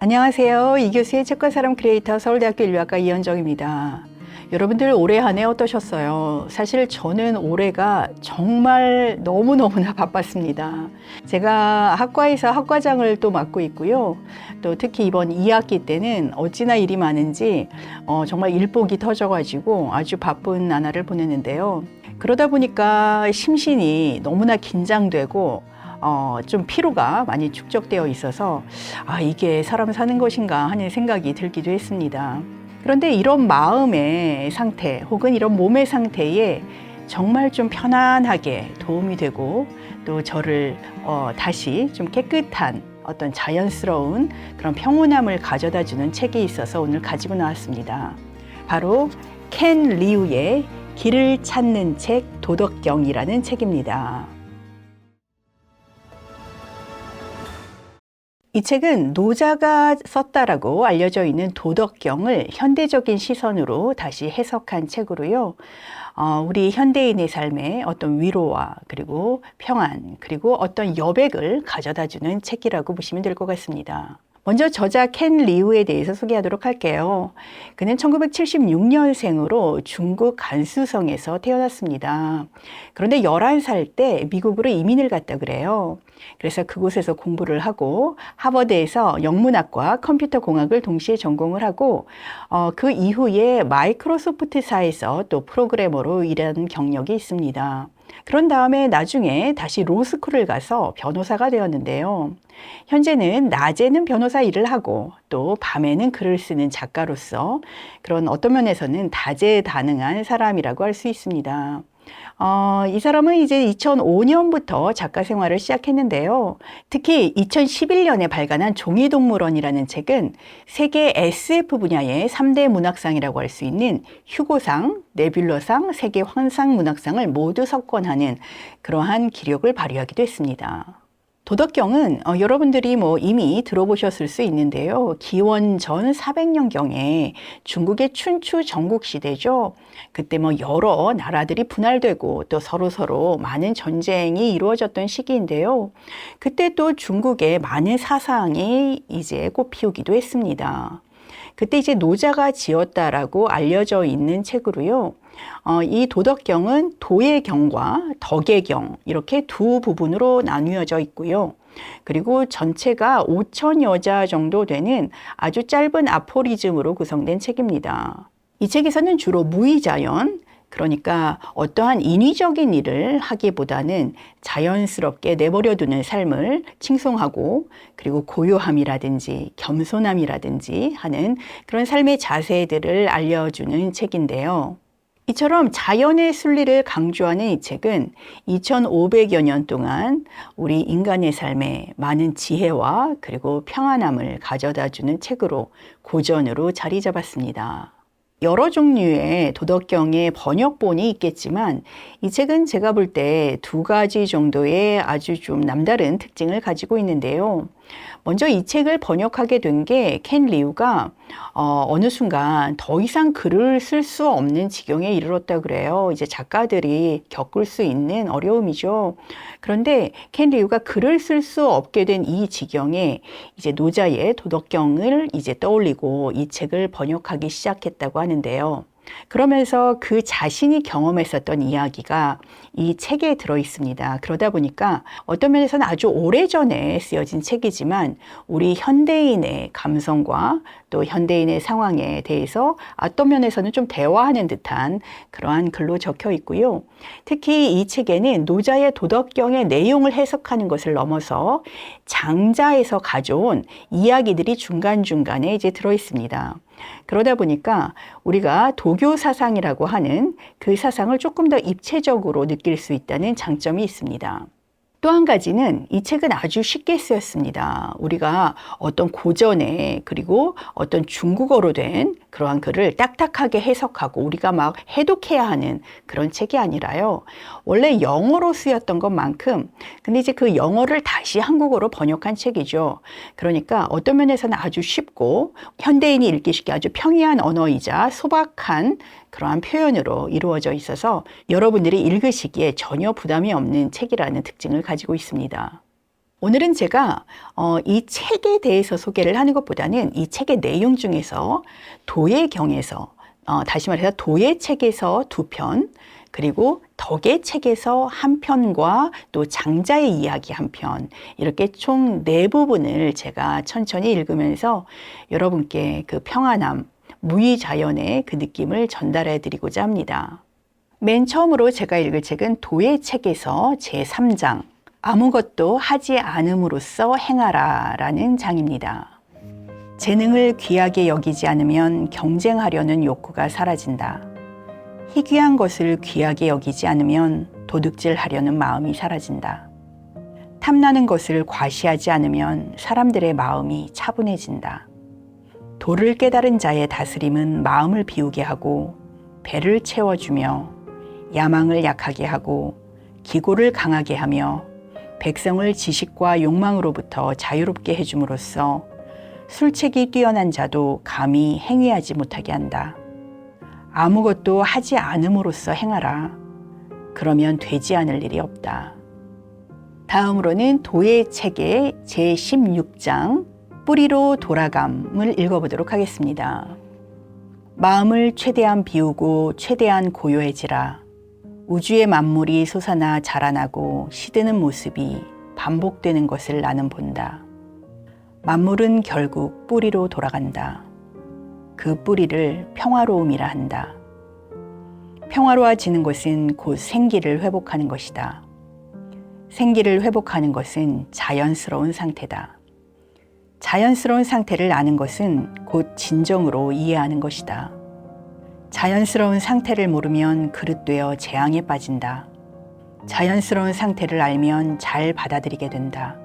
안녕하세요. 이교수의 책과 사람 크리에이터 서울대학교 인류학과 이현정입니다. 여러분들 올해 한 해 어떠셨어요? 사실 저는 올해가 정말 너무너무나 바빴습니다. 제가 학과에서 학과장을 또 맡고 있고요. 또 특히 이번 2학기 때는 어찌나 일이 많은지 정말 일복이 터져가지고 아주 바쁜 나날을 보냈는데요. 그러다 보니까 심신이 너무나 긴장되고 좀 피로가 많이 축적되어 있어서 이게 사람 사는 것인가 하는 생각이 들기도 했습니다. 그런데 이런 마음의 상태 혹은 이런 몸의 상태에 정말 좀 편안하게 도움이 되고 또 저를 다시 좀 깨끗한 어떤 자연스러운 그런 평온함을 가져다 주는 책이 있어서 오늘 가지고 나왔습니다. 바로 켄 리우의 길을 찾는 책 도덕경이라는 책입니다. 이 책은 노자가 썼다라고 알려져 있는 도덕경을 현대적인 시선으로 다시 해석한 책으로요. 우리 현대인의 삶에 어떤 위로와 그리고 평안 그리고 어떤 여백을 가져다주는 책이라고 보시면 될 것 같습니다. 먼저 저자 켄 리우에 대해서 소개하도록 할게요. 그는 1976년생으로 중국 간수성에서 태어났습니다. 그런데 11살 때 미국으로 이민을 갔다 그래요. 그래서 그곳에서 공부를 하고 하버드에서 영문학과 컴퓨터공학을 동시에 전공을 하고 그 이후에 마이크로소프트사에서 또 프로그래머로 일한 경력이 있습니다. 그런 다음에 나중에 다시 로스쿨을 가서 변호사가 되었는데요. 현재는 낮에는 변호사 일을 하고 또 밤에는 글을 쓰는 작가로서 그런 어떤 면에서는 다재다능한 사람이라고 할 수 있습니다. 이 사람은 이제 2005년부터 작가 생활을 시작했는데요. 특히 2011년에 발간한 종이동물원이라는 책은 세계 SF 분야의 3대 문학상이라고 할 수 있는 휴고상, 네뷸러상, 세계 환상문학상을 모두 석권하는 그러한 기력을 발휘하기도 했습니다. 도덕경은 여러분들이 이미 들어보셨을 수 있는데요. 기원전 400년경에 중국의 춘추 전국시대죠. 그때 여러 나라들이 분할되고 또 서로 많은 전쟁이 이루어졌던 시기인데요. 그때 또 중국의 많은 사상이 이제 꽃피우기도 했습니다. 그때 이제 노자가 지었다라고 알려져 있는 책으로요. 이 도덕경은 도의 경과 덕의 경 이렇게 두 부분으로 나뉘어져 있고요. 그리고 전체가 5,000여 자 정도 되는 아주 짧은 아포리즘으로 구성된 책입니다. 이 책에서는 주로 무의자연, 그러니까 어떠한 인위적인 일을 하기보다는 자연스럽게 내버려두는 삶을 칭송하고 그리고 고요함이라든지 겸손함이라든지 하는 그런 삶의 자세들을 알려주는 책인데요. 이처럼 자연의 순리를 강조하는 이 책은 2500여 년 동안 우리 인간의 삶에 많은 지혜와 그리고 평안함을 가져다주는 책으로 고전으로 자리 잡았습니다. 여러 종류의 도덕경의 번역본이 있겠지만 이 책은 제가 볼 때 두 가지 정도의 아주 좀 남다른 특징을 가지고 있는데요. 먼저 이 책을 번역하게 된 게 켄 리우가 어느 순간 더 이상 글을 쓸 수 없는 지경에 이르렀다 그래요. 이제 작가들이 겪을 수 있는 어려움이죠. 그런데 켄 리우가 글을 쓸 수 없게 된 이 지경에 이제 노자의 도덕경을 이제 떠올리고 이 책을 번역하기 시작했다고 하는데요. 그러면서 그 자신이 경험했었던 이야기가 이 책에 들어 있습니다. 그러다 보니까 어떤 면에서는 아주 오래전에 쓰여진 책이지만 우리 현대인의 감성과 또 현대인의 상황에 대해서 어떤 면에서는 좀 대화하는 듯한 그러한 글로 적혀 있고요. 특히 이 책에는 노자의 도덕경의 내용을 해석하는 것을 넘어서 장자에서 가져온 이야기들이 중간중간에 이제 들어 있습니다. 그러다 보니까 우리가 도교 사상이라고 하는 그 사상을 조금 더 입체적으로 느낄 수 있다는 장점이 있습니다. 또 한 가지는 이 책은 아주 쉽게 쓰였습니다. 우리가 어떤 고전에 그리고 어떤 중국어로 된 그러한 글을 딱딱하게 해석하고 우리가 막 해독해야 하는 그런 책이 아니라요. 원래 영어로 쓰였던 것만큼 근데 이제 그 영어를 다시 한국어로 번역한 책이죠. 그러니까 어떤 면에서는 아주 쉽고 현대인이 읽기 쉽게 아주 평이한 언어이자 소박한 그러한 표현으로 이루어져 있어서 여러분들이 읽으시기에 전혀 부담이 없는 책이라는 특징을 가지고 있습니다. 오늘은 제가 이 책에 대해서 소개를 하는 것보다는 이 책의 내용 중에서 도의 경에서 다시 말해서 도의 책에서 2편, 그리고 덕의 책에서 1편과 또 장자의 이야기 1편, 이렇게 총 4부분을 제가 천천히 읽으면서 여러분께 그 평안함, 무의자연의 그 느낌을 전달해 드리고자 합니다. 맨 처음으로 제가 읽을 책은 도의 책에서 제3장, 아무것도 하지 않음으로써 행하라 라는 장입니다. 재능을 귀하게 여기지 않으면 경쟁하려는 욕구가 사라진다. 희귀한 것을 귀하게 여기지 않으면 도둑질하려는 마음이 사라진다. 탐나는 것을 과시하지 않으면 사람들의 마음이 차분해진다. 도를 깨달은 자의 다스림은 마음을 비우게 하고 배를 채워주며 야망을 약하게 하고 기고를 강하게 하며 백성을 지식과 욕망으로부터 자유롭게 해줌으로써 술책이 뛰어난 자도 감히 행위하지 못하게 한다. 아무것도 하지 않음으로써 행하라. 그러면 되지 않을 일이 없다. 다음으로는 도의 책의 제16장 뿌리로 돌아감을 읽어보도록 하겠습니다. 마음을 최대한 비우고 최대한 고요해지라. 우주의 만물이 솟아나 자라나고 시드는 모습이 반복되는 것을 나는 본다. 만물은 결국 뿌리로 돌아간다. 그 뿌리를 평화로움이라 한다. 평화로워지는 것은 곧 생기를 회복하는 것이다. 생기를 회복하는 것은 자연스러운 상태다. 자연스러운 상태를 아는 것은 곧 진정으로 이해하는 것이다. 자연스러운 상태를 모르면 그릇되어 재앙에 빠진다. 자연스러운 상태를 알면 잘 받아들이게 된다.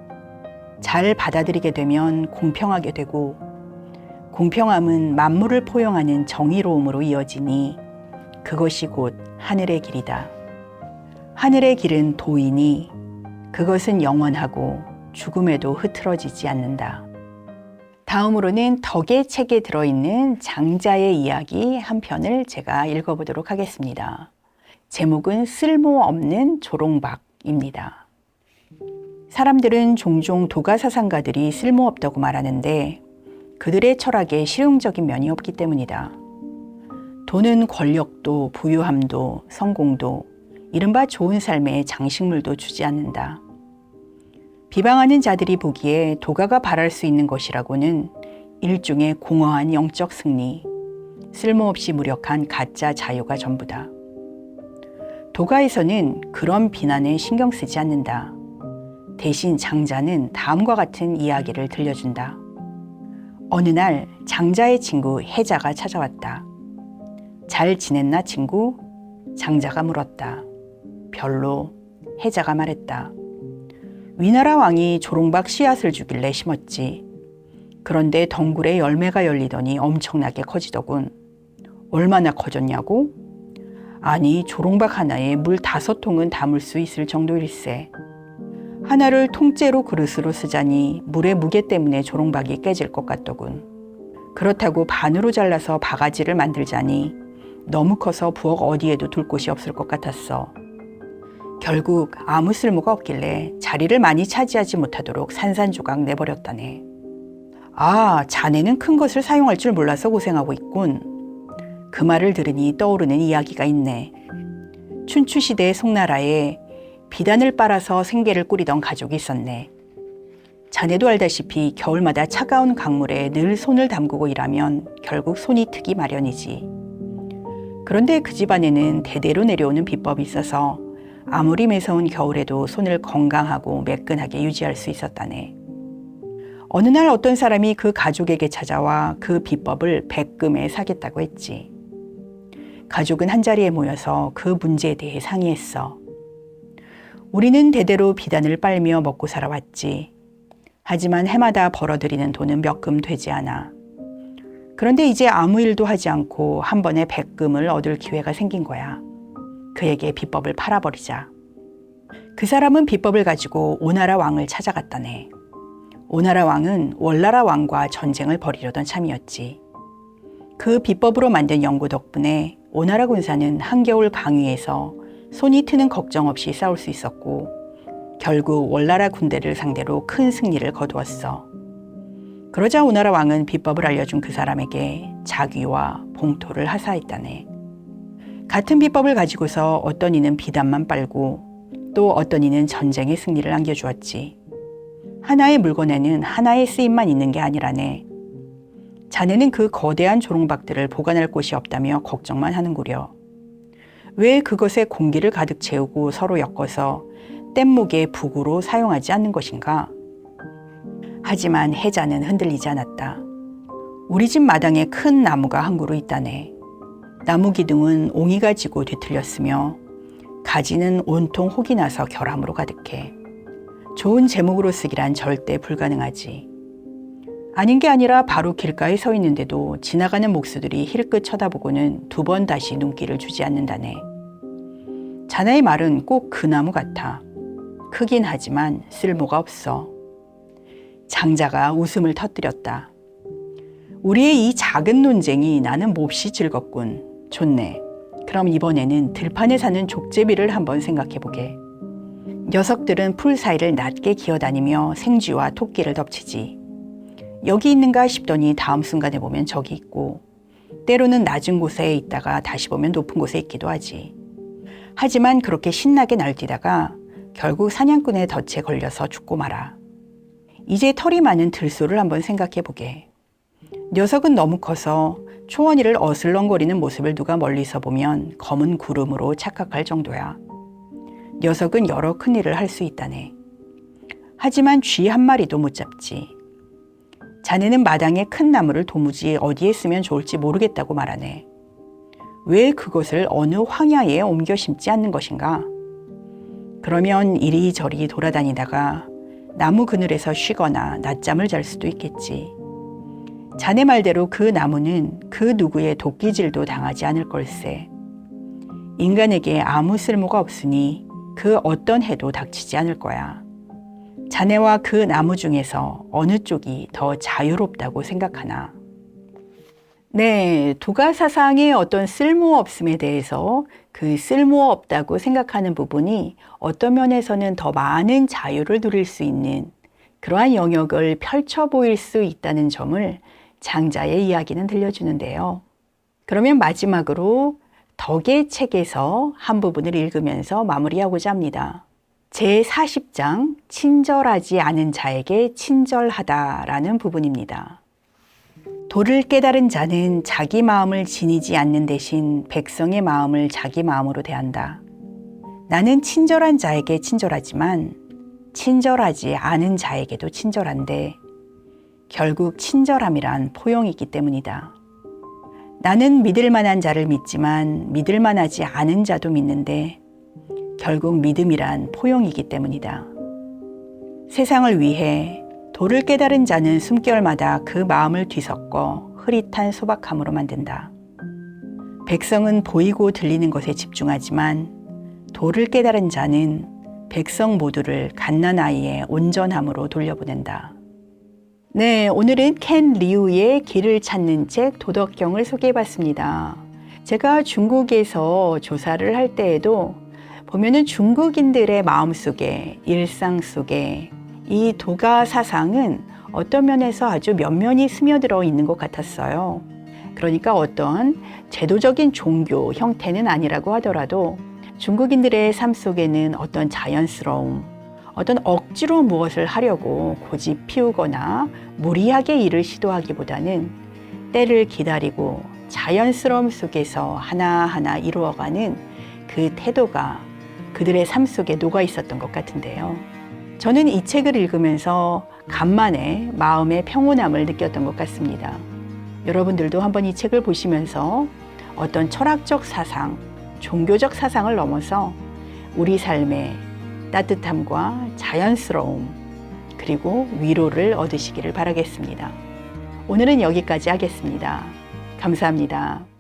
잘 받아들이게 되면 공평하게 되고, 공평함은 만물을 포용하는 정의로움으로 이어지니 그것이 곧 하늘의 길이다. 하늘의 길은 도이니 그것은 영원하고 죽음에도 흐트러지지 않는다. 다음으로는 덕의 책에 들어있는 장자의 이야기 1편을 제가 읽어보도록 하겠습니다. 제목은 쓸모없는 조롱박입니다. 사람들은 종종 도가사상가들이 쓸모없다고 말하는데 그들의 철학에 실용적인 면이 없기 때문이다. 돈은 권력도 부유함도 성공도 이른바 좋은 삶의 장식물도 주지 않는다. 비방하는 자들이 보기에 도가가 바랄 수 있는 것이라고는 일종의 공허한 영적 승리, 쓸모없이 무력한 가짜 자유가 전부다. 도가에서는 그런 비난에 신경 쓰지 않는다. 대신 장자는 다음과 같은 이야기를 들려준다. 어느 날 장자의 친구 해자가 찾아왔다. 잘 지냈나 친구? 장자가 물었다. 별로. 해자가 말했다. 위나라 왕이 조롱박 씨앗을 주길래 심었지. 그런데 덩굴에 열매가 열리더니 엄청나게 커지더군. 얼마나 커졌냐고? 아니, 조롱박 하나에 물 5통은 담을 수 있을 정도일세. 하나를 통째로 그릇으로 쓰자니 물의 무게 때문에 조롱박이 깨질 것 같더군. 그렇다고 반으로 잘라서 바가지를 만들자니 너무 커서 부엌 어디에도 둘 곳이 없을 것 같았어. 결국 아무 쓸모가 없길래 자리를 많이 차지하지 못하도록 산산조각 내버렸다네. 아, 자네는 큰 것을 사용할 줄 몰라서 고생하고 있군. 그 말을 들으니 떠오르는 이야기가 있네. 춘추시대의 송나라에 비단을 빨아서 생계를 꾸리던 가족이 있었네. 자네도 알다시피 겨울마다 차가운 강물에 늘 손을 담그고 일하면 결국 손이 트기 마련이지. 그런데 그 집안에는 대대로 내려오는 비법이 있어서 아무리 매서운 겨울에도 손을 건강하고 매끈하게 유지할 수 있었다네. 어느 날 어떤 사람이 그 가족에게 찾아와 그 비법을 백금에 사겠다고 했지. 가족은 한자리에 모여서 그 문제에 대해 상의했어. 우리는 대대로 비단을 빨며 먹고 살아왔지. 하지만 해마다 벌어들이는 돈은 몇 금 되지 않아. 그런데 이제 아무 일도 하지 않고 한 번에 백금을 얻을 기회가 생긴 거야. 그에게 비법을 팔아버리자. 그 사람은 비법을 가지고 오나라 왕을 찾아갔다네. 오나라 왕은 월나라 왕과 전쟁을 벌이려던 참이었지. 그 비법으로 만든 연고 덕분에 오나라 군사는 한겨울 방위에서 손이 트는 걱정 없이 싸울 수 있었고, 결국 월나라 군대를 상대로 큰 승리를 거두었어. 그러자 오나라 왕은 비법을 알려준 그 사람에게 자귀와 봉토를 하사했다네. 같은 비법을 가지고서 어떤 이는 비단만 빨고 또 어떤 이는 전쟁의 승리를 안겨주었지. 하나의 물건에는 하나의 쓰임만 있는 게 아니라네. 자네는 그 거대한 조롱박들을 보관할 곳이 없다며 걱정만 하는구려. 왜 그것에 공기를 가득 채우고 서로 엮어서 뗏목의 북으로 사용하지 않는 것인가? 하지만 해자는 흔들리지 않았다. 우리 집 마당에 큰 나무가 한 그루 있다네. 나무 기둥은 옹이가 지고 뒤틀렸으며 가지는 온통 혹이 나서 결함으로 가득해. 좋은 제목으로 쓰기란 절대 불가능하지. 아닌 게 아니라 바로 길가에 서 있는데도 지나가는 목수들이 힐끗 쳐다보고는 2번 다시 눈길을 주지 않는다네. 자네의 말은 꼭 그 나무 같아. 크긴 하지만 쓸모가 없어. 장자가 웃음을 터뜨렸다. 우리의 이 작은 논쟁이 나는 몹시 즐겁군. 좋네. 그럼 이번에는 들판에 사는 족제비를 한번 생각해보게. 녀석들은 풀 사이를 낮게 기어다니며 생쥐와 토끼를 덮치지. 여기 있는가 싶더니 다음 순간에 보면 저기 있고, 때로는 낮은 곳에 있다가 다시 보면 높은 곳에 있기도 하지. 하지만 그렇게 신나게 날뛰다가 결국 사냥꾼의 덫에 걸려서 죽고 말아. 이제 털이 많은 들소를 한번 생각해보게. 녀석은 너무 커서 초원이를 어슬렁거리는 모습을 누가 멀리서 보면 검은 구름으로 착각할 정도야. 녀석은 여러 큰일을 할 수 있다네. 하지만 쥐 한 마리도 못 잡지. 자네는 마당에 큰 나무를 도무지 어디에 쓰면 좋을지 모르겠다고 말하네. 왜 그것을 어느 황야에 옮겨 심지 않는 것인가? 그러면 이리저리 돌아다니다가 나무 그늘에서 쉬거나 낮잠을 잘 수도 있겠지. 자네 말대로 그 나무는 그 누구의 도끼질도 당하지 않을 걸세. 인간에게 아무 쓸모가 없으니 그 어떤 해도 닥치지 않을 거야. 자네와 그 나무 중에서 어느 쪽이 더 자유롭다고 생각하나? 네, 도가사상의 어떤 쓸모없음에 대해서 그 쓸모없다고 생각하는 부분이 어떤 면에서는 더 많은 자유를 누릴 수 있는 그러한 영역을 펼쳐 보일 수 있다는 점을 장자의 이야기는 들려주는데요. 그러면 마지막으로 덕의 책에서 한 부분을 읽으면서 마무리하고자 합니다. 제40장 친절하지 않은 자에게 친절하다라는 부분입니다. 도를 깨달은 자는 자기 마음을 지니지 않는 대신 백성의 마음을 자기 마음으로 대한다. 나는 친절한 자에게 친절하지만 친절하지 않은 자에게도 친절한데 결국 친절함이란 포용이기 때문이다. 나는 믿을 만한 자를 믿지만 믿을 만하지 않은 자도 믿는데 결국 믿음이란 포용이기 때문이다. 세상을 위해 도를 깨달은 자는 숨결마다 그 마음을 뒤섞어 흐릿한 소박함으로 만든다. 백성은 보이고 들리는 것에 집중하지만 도를 깨달은 자는 백성 모두를 갓난아이의 온전함으로 돌려보낸다. 네, 오늘은 켄 리우의 길을 찾는 책 도덕경을 소개해봤습니다. 제가 중국에서 조사를 할 때에도 보면은 중국인들의 마음속에 일상 속에 이 도가 사상은 어떤 면에서 아주 면면이 스며들어 있는 것 같았어요. 그러니까 어떤 제도적인 종교 형태는 아니라고 하더라도 중국인들의 삶 속에는 어떤 자연스러움, 어떤 억지로 무엇을 하려고 고집 피우거나 무리하게 일을 시도하기보다는 때를 기다리고 자연스러움 속에서 하나하나 이루어가는 그 태도가 그들의 삶 속에 녹아 있었던 것 같은데요. 저는 이 책을 읽으면서 간만에 마음의 평온함을 느꼈던 것 같습니다. 여러분들도 한번 이 책을 보시면서 어떤 철학적 사상, 종교적 사상을 넘어서 우리 삶에 따뜻함과 자연스러움 그리고 위로를 얻으시기를 바라겠습니다. 오늘은 여기까지 하겠습니다. 감사합니다.